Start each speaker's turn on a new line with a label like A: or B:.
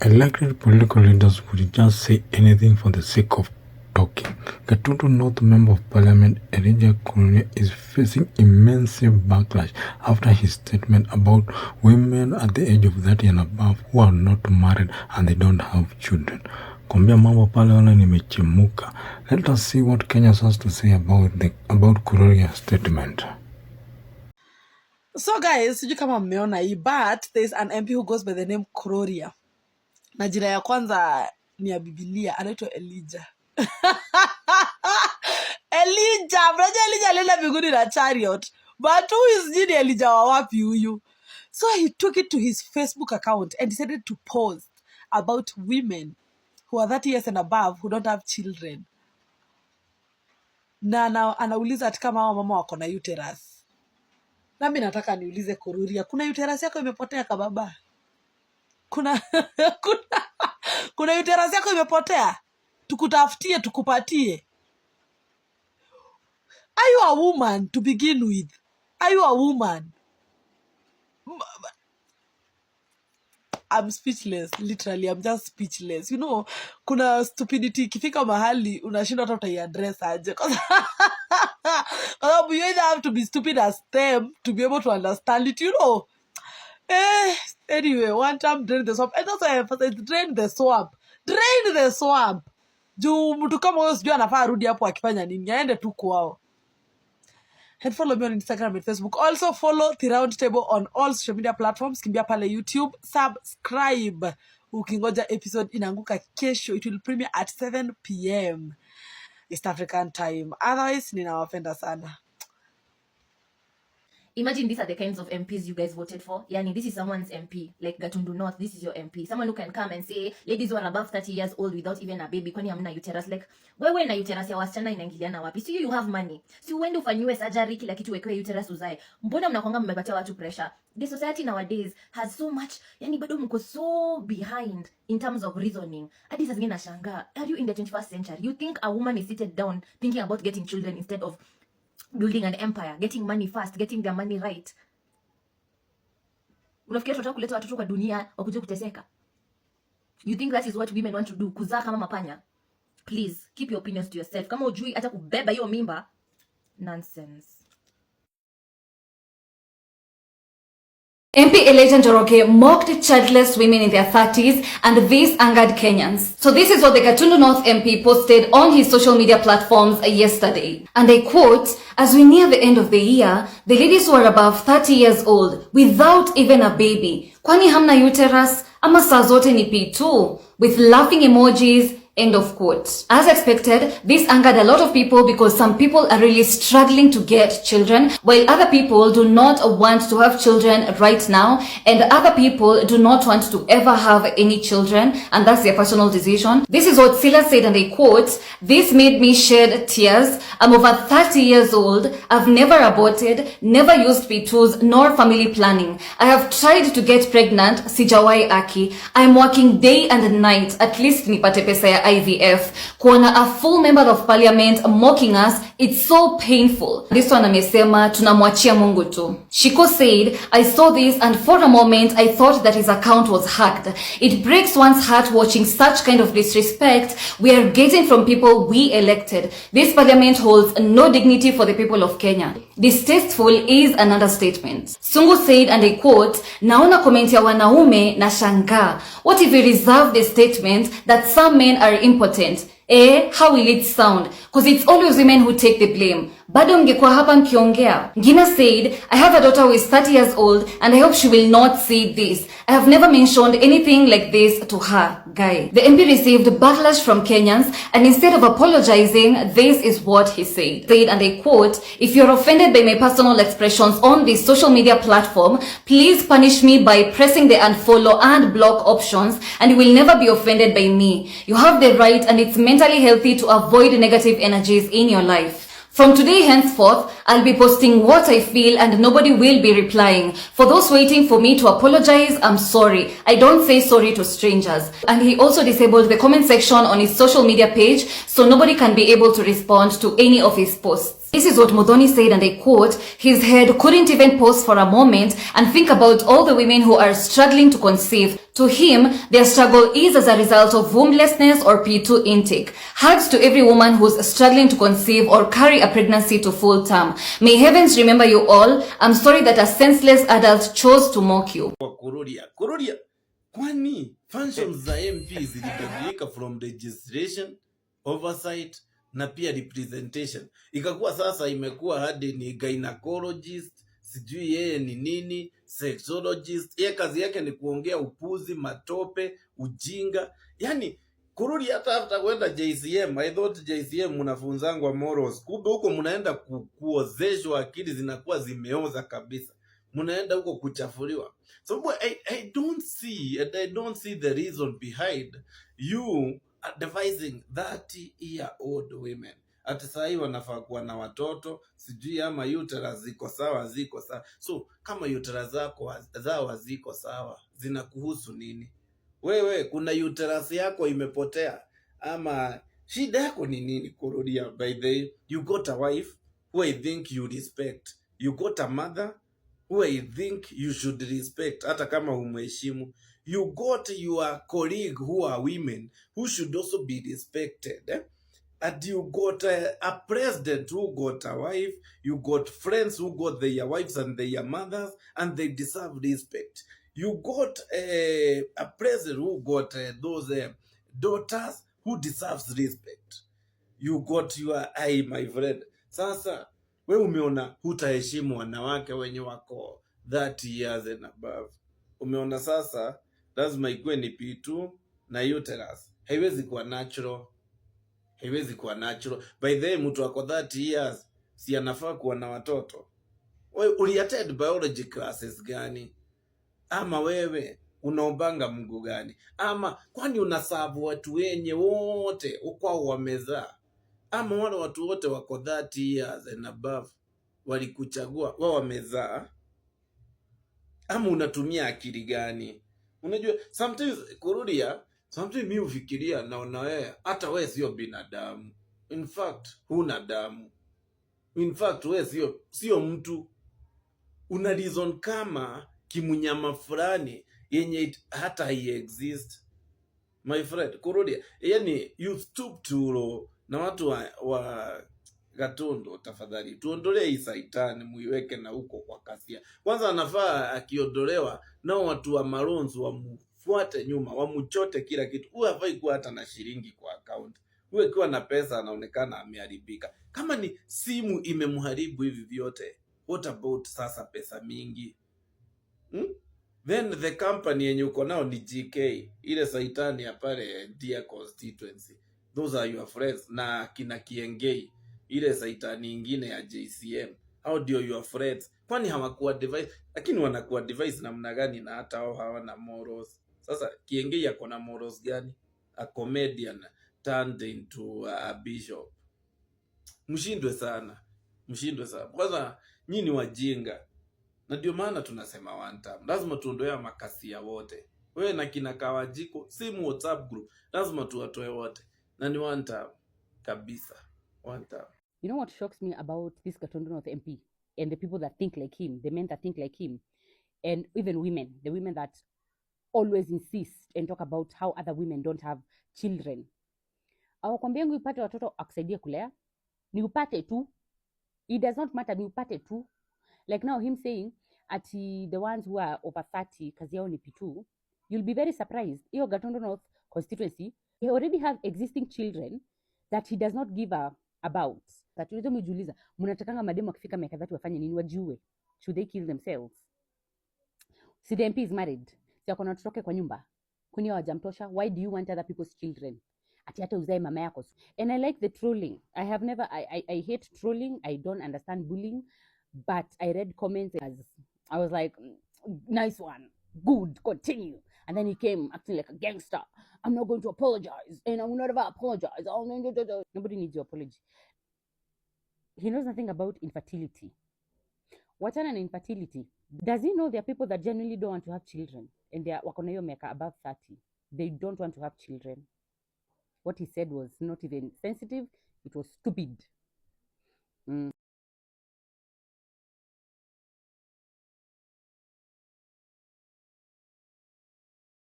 A: Elected political leaders would just say anything for the sake of talking. Gatundu North Member of Parliament Elijah Kururia is facing immense backlash after his statement about women at the age of 30 and above who are not married and they don't have children. Kumbia mambo pale wala nimechemuka. Let us see what Kenyans has to say about Kururia's statement.
B: So guys, sijui kama mmeona hii, but there's an MP who goes by the name Kururia. Na jina ya kwanza ni ya Biblia, anaitwa Elijah. Elijah, mnajua Elijah alienda mbinguni na chariot. But who is jini Elijah wa wapi huyu? So he took it to his Facebook account and decided to post about women who are 30 years and above who don't have children. Na anauliza ati kama hao mama wako na uterus. Na mimi nataka niulize Kururia, kuna uterus yako imepotea kababa? Kuna uterus yako imepotea? Tukutafutie, tukupatie. Are you a woman to begin with? Are you a woman? I'm speechless, literally. I'm just speechless. You know, kuna stupidity ikifika mahali unashindwa hata utaiaddress aje. Kwa sababu you either have to be stupid as them to be able to understand it, you know. Anyway, one time drain the swamp. And that's why I emphasize drain the swamp. Drain the swamp. Juu mtu kama huyo sijui anafaa arudi hapo akifanya nini, aende tu kwao. And follow me on Instagram and Facebook. Also follow the Round Table on all social media platforms. Kimbia pale YouTube. Subscribe. Ukingoja episode inaanguka kesho. It will premiere at 7 p.m. East African time. Otherwise, ninawapenda sana.
C: Imagine these are the kinds of MPs you guys voted for. Yani, this is someone's MP. Like Gatundu North, this is your MP. Someone who can come and say, ladies who are above 30 years old without even a baby, kwani hamna uterus. Like, wewe na uterus ya wasichana inaingiliana wapi? So you have money. Si uende ufanyiwe surgery kila kitu wekewe uterus uzae. Mbona mnakuanga mmepatia watu pressure? The society nowadays has so much, yani bado mko so behind in terms of reasoning. Hadi sasa ngine nashangaa, are you in the 21st century? You think a woman is seated down thinking about getting children instead of building an empire, getting money fast, getting their money right? Unafikiria tunataka kuleta watoto kwa dunia wakuje kuteseka? You think that is what women want to do? Kuzaa kama mapanya? Please, keep your opinions to yourself. Kama ujui hata kubeba hiyo mimba, nonsense.
D: MP Elijah Njoroge mocked childless women in their 30s, and this angered Kenyans. So this is what the Gatundu North MP posted on his social media platforms yesterday. And I quote, "As we near the end of the year, the ladies who are above 30 years old without even a baby, kwani hamna uterus ama saa zote ni P2?" with laughing emojis. End of quote. As expected, this angered a lot of people because some people are really struggling to get children, while other people do not want to have children right now, and other people do not want to ever have any children, and that's their personal decision. This is what Sila said, and I quote, "This made me shed tears. I'm over 30 years old. I've never aborted, never used P2s, nor family planning. I have tried to get pregnant, sijawai aki. I'm working day and night, at least nipate pesa ya IVF. Kuona a full member of parliament mocking us, it's so painful." This one amesema tunamwachia Mungu tu. Shiko said, "I saw this and for a moment I thought that his account was hacked. It breaks one's heart watching such kind of disrespect we are getting from people we elected. This parliament holds no dignity for the people of Kenya. Distasteful is an understatement." Sungu said, and I quote, "Naona comment ya wanaume na shanga. What if we reserve the statement that some men are impotent? How will it sound? Because it's always women who take the blame. Bado mngekuwa hapa mkiongea." Gina said, "I have a daughter who is 30 years old and I hope she will not see this. I have never mentioned anything like this to her." Guy. The MP received backlash from Kenyans, and instead of apologizing, this is what he said. And I quote, "If you're offended by my personal expressions on this social media platform, please punish me by pressing the unfollow and block options, and you will never be offended by me. You have the right, and it's mentally healthy to avoid negative energies in your life. From today henceforth, I'll be posting what I feel and nobody will be replying. For those waiting for me to apologize, I'm sorry. I don't say sorry to strangers." And he also disabled the comment section on his social media page so nobody can be able to respond to any of his posts. This is what Modoni said, and I quote, his head couldn't even pause for a moment and think about all the women who are struggling to conceive. To him, their struggle is as a result of womblessness or P2 intake. Hugs to every woman who's struggling to conceive or carry a pregnancy to full term. May heavens remember you all. I'm sorry that a senseless adult chose to mock you.
E: Kururia, kwani functions za MP zilibadilika from registration, oversight na pia representation. Ikakuwa sasa imekuwa hadi ni gynecologist, sijui yeye ni nini, sexologist. Yeye kazi yake ni kuongea upuzi, matope, ujinga. Yani Kururia hata after kwenda JCM, I thought JCM mnafunzangwa morals. Kumbe huko mnaenda kuozeshwa, akili zinakuwa zimeoza kabisa. Mnaenda huko kuchafuliwa. So I don't see, and I don't see the reason behind you advising 30-year-old women. Ati sahi wanafaa kuwa na watoto, sijui ama uterus ziko sawa, ziko sawa. So kama uterus zao ziko sawa, zinakuhusu nini? Wewe kuna uterus yako imepotea ama shida yako ni nini? Kurudia, by the way, you got a wife who I think you respect. You got a mother who I think you should respect, hata kama umheshimu. You got your colleague who are women who should also be respected. And you got a president who got a wife. You got friends who got their wives and their mothers, and they deserve respect. You got a president who got those daughters who deserves respect. You got your my friend. Sasa we umeona hutaheshimu wanawake wenye wako 30 years and above. Umeona sasa lazima ikuwe ni P2 na uterus. Haiwezi kuwa natural. Haiwezi kuwa natural. By the way, mtu wako 30 years si anafaa kuwa na watoto. Wewe uliattend biology classes gani? Ama wewe unaombanga Mungu gani? Ama kwani unasabu watu wenye wote ukwao wamezaa? Ama wale watu wote wako 30 years and above walikuchagua wao wamezaa? Ama unatumia akili gani? Unajua sometimes Kururia, sometimes mimi ufikiria naona wewe hata wewe sio binadamu. In fact huna damu. In fact wewe sio mtu. Una reason kama kimunyama fulani yenye hata exist. My friend Kururia, yani you stoop to na watu wa Gatundu, tafadhali tuondolee hii saitani muiweke na huko kwa kasia. Kwanza anafaa akiondolewa nao watu wa Malonzo wamfuate nyuma, wamuchote kila kitu. Huyu hafai kuwa hata na shilingi kwa account. Huyu akiwa na pesa anaonekana ameharibika. Kama ni simu imemharibu hivi vyote, what about sasa pesa mingi? Then the company yenye uko nao ni GK, ile saitani ya pale Dear Constituency. Those are your friends. Na kina Kiengei, ile saitani ingine ya JCM. How do your friends? Kwani hawakuwa device? Lakini wanakuwa device namna gani na hata hao hawana morals? Sasa Kiengei yako na morals gani? A comedian turned into a bishop. Mshindwe sana. Mshindwe sana. Kwanza nyinyi wajinga. Na ndio maana tunasema one time. Lazima tuondoe makasia wote. Wewe na kina Kawajiko, simu WhatsApp group. Lazima tuwatoe wote. Na ni one time. Kabisa. One time.
F: You know what shocks me about this Gatundu North MP and the people that think like him, the men that think like him, and even women, the women that always insist and talk about how other women don't have children. Awakwambiangu upate watoto akusaidie kulea, ni upate tu. It does not matter, ni upate tu. Like now him saying at the ones who are over 30 kazi yao ni P2, you'll be very surprised. Hiyo Gatundu North constituency, he already have existing children that he does not give about. That you don't ujiuliza, mnatakanga mademo akifika miaka 30 wafanye nini? Wajiue. Should they kill themselves? Si the MP is married. Si akona watoto kwa nyumba. Kuni hawajamtosha? Why do you want other people's children? Ati hata uzae mama yako. And I like the trolling. I hate trolling. I don't understand bullying. But I read comments as I was like, nice one. Good. Continue. And then he came acting like a gangster. I'm not going to apologize. And I will not ever apologize. Nobody needs your apology. He knows nothing about infertility. What an infertility. Does he know there are people that genuinely don't want to have children? And they are wakonayo meka above 30. They don't want to have children. What he said was not even sensitive. It was stupid.